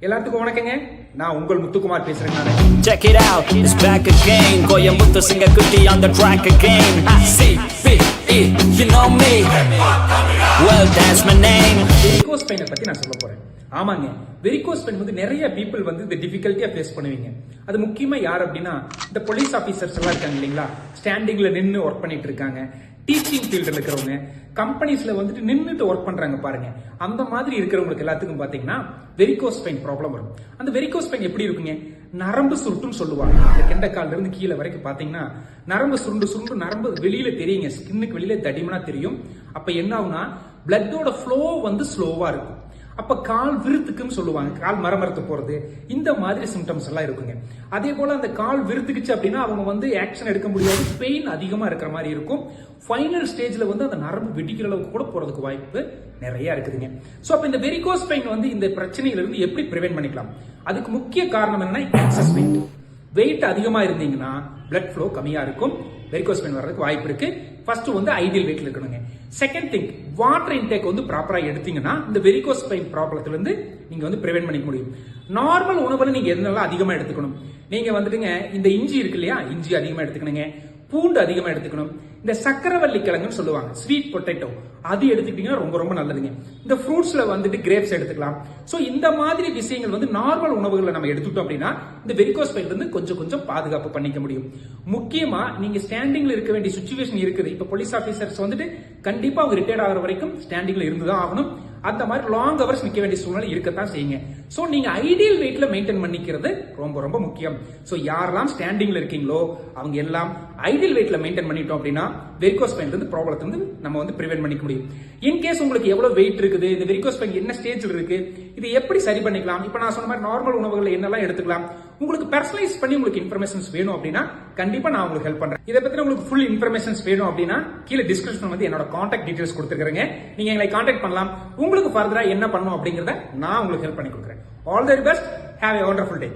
எல்லாத்துக்கும் வணக்கங்க. நான் உங்கள் முத்துக்குமார் பேசுறேன். Check it out, it's back again. Koyamuthu Singakutti on the track again. CPE, you know me. Well, that's my name. Varicose பெயினை பத்தி நான் சொல்ல போறேன். ஆமாங்க, வெரிகோஸ் பெயின் வந்து நிறைய பீப்புள் வந்து இந்த டிஃபிகல்ட்டியா ஃபேஸ் பண்ணுவீங்க. அது முக்கியமா யார் அப்படின்னா இந்த போலீஸ் ஆபீசர்ஸ் எல்லாம் இருக்காங்க இல்லைங்களா, ஸ்டாண்டிங்ல நின்று ஒர்க் பண்ணிட்டு இருக்காங்க, டீச்சிங் ஃபீல்டில் இருக்கிறவங்க, கம்பெனிஸ்ல வந்துட்டு நின்றுட்டு ஒர்க் பண்றாங்க பாருங்க, அந்த மாதிரி இருக்கிறவங்களுக்கு எல்லாத்துக்கும் பாத்தீங்கன்னா வெரிகோஸ் பெயின் ப்ராப்ளம் வரும். அந்த வெரிகோஸ் பெயின் எப்படி இருக்குங்க, நரம்பு சுருட்டுன்னு சொல்லுவாங்க. இந்த கெண்டைக்கால்ல இருந்து கீழே வரைக்கும் பாத்தீங்கன்னா நரம்பு சுருண்டு நரம்பு வெளியில தெரியுங்க, ஸ்கின்னுக்கு வெளியில தடிமனா தெரியும். அப்ப என்ன ஆகுனா பிளட்டோட ஃப்ளோ வந்து ஸ்லோவா இருக்கும். அப்ப கால் விருத்துக்குன்னு சொல்லுவாங்க, கால் மரமரத்து போறது, இந்த மாதிரி சிம்டம்ஸ் எல்லாம் இருக்குங்க. அதே போல அந்த கால் விருத்துக்குச்சு அப்படின்னா அவங்க வந்து ஆக்ஷன் எடுக்க முடியாது, பெயின் அதிகமா இருக்கிற மாதிரி இருக்கும். ஃபைனல் ஸ்டேஜ்ல வந்து அந்த நரம்பு வெடிக்கிற அளவுக்கு கூட போறதுக்கு வாய்ப்பு நிறைய இருக்குதுங்க. சோ அப்ப இந்த வெரிகோஸ் பெயின் வந்து இந்த பிரச்சனையில இருந்து எப்படி பிரிவென்ட் பண்ணிக்கலாம்? அதுக்கு முக்கிய காரணம் என்னன்னா எக்ஸஸ் வெயிட். வெயிட் அதிகமா இருந்தீங்கன்னா பிளட் ஃப்ளோ கம்மியா இருக்கும், வெரிகோஸ் பெயின் வர்றதுக்கு வாய்ப்பு இருக்கு. ஃபர்ஸ்ட் வந்து ஐடியல் வெயிட்ல இருக்கணுங்க. செகண்ட் திங், வாட்டர் இன்டேக் வந்து ப்ராப்பரா எடுத்தீங்கன்னா இந்த வெரிகோஸ் பெயின் ப்ராப்ளத்துல இருந்து நீங்க வந்து பிரிவென்ட் பண்ணிக்க முடியும். நார்மல் உணவுல நீங்க என்னெல்லாம் அதிகமா எடுத்துக்கணும், நீங்க வந்துட்டுங்க இந்த இஞ்சி இருக்கு இல்லையா, இஞ்சி அதிகமா எடுத்துக்கணுங்க, பூண்டு அதிகமா எடுத்துக்கணும், இந்த சக்கரவள்ளி கிழங்குன்னு சொல்லுவாங்க, ஸ்வீட் பொட்டேட்டோ, அது எடுத்துக்கிட்டீங்கன்னா ரொம்ப ரொம்ப நல்லதுங்க. இந்த ஃப்ரூட்ஸ்ல வந்துட்டு கிரேப்ஸ் எடுத்துக்கலாம். சோ இந்த மாதிரி விஷயங்கள் வந்து நார்மல் உணவுகளை நம்ம எடுத்துட்டோம் அப்படின்னா இந்த வெரிகோஸ் பெயின் வந்து கொஞ்சம் கொஞ்சம் பாதுகாப்பு பண்ணிக்க முடியும். முக்கியமா நீங்க ஸ்டாண்டிங்ல இருக்க வேண்டிய சிச்சுவேஷன் இருக்குது. இப்ப போலீஸ் ஆபீசர்ஸ் வந்துட்டு கண்டிப்பா அவங்க ரிட்டையர்ட் ஆகிற வரைக்கும் ஸ்டாண்டிங்ல இருந்துதான் ஆகணும். அந்த மாதிரி லாங் ஹவர்ஸ் நிக்க வேண்டிய சூழ்நிலை இருக்கத்தான் செய்யுங்க. சோ நீங்க ஐடியல் வெயிட்ல மெயின்டைன் பண்ணிக்கிறது ரொம்ப ரொம்ப முக்கியம். சோ யாரெல்லாம் ஸ்டாண்டிங்ல இருக்கீங்களோ அவங்க எல்லாம் ஐடியல் வெயிட்ல மெயின்டைன் பண்ணிட்டோம் அப்படின்னா வெரிகோஸ் பெயின் இருந்து ப்ராப்ளத்தை வந்து நம்ம வந்து பிரிவென்ட் பண்ணிக்க முடியும். இன்கேஸ் உங்களுக்கு எவ்வளவு வெயிட் இருக்குது, இந்த வெரிகோஸ் பெயின் என்ன ஸ்டேஜ்ல இருக்கு, இது எப்படி சரி பண்ணிக்கலாம், இப்ப நான் சொன்ன மாதிரி நார்மல் உணவுகள் என்னெல்லாம் எடுத்துக்கலாம், உங்களுக்கு பர்சனலைஸ் பண்ணி உங்களுக்கு இன்ஃபர்மேஷன்ஸ் வேணும் அப்படின்னா கண்டிப்பா நான் உங்களுக்கு ஹெல்ப் பண்றேன். இதை பத்தி உங்களுக்கு ஃபுல் இன்ஃபர்மேஷன்ஸ் வேணும் அப்படின்னா கீழே டிஸ்கிரிப்ஷன் வந்து என்னோட கான்டாக்ட் டீடைல்ஸ் கொடுத்துருக்கேங்க, நீங்க எங்களை கான்டாக்ட் பண்ணலாம். உங்களுக்கு ஃபர்தரா என்ன பண்ணணும் அப்படிங்கறத நான் உங்களுக்கு ஹெல்ப் பண்ணி கொடுக்குறேன். All the best, have a wonderful day.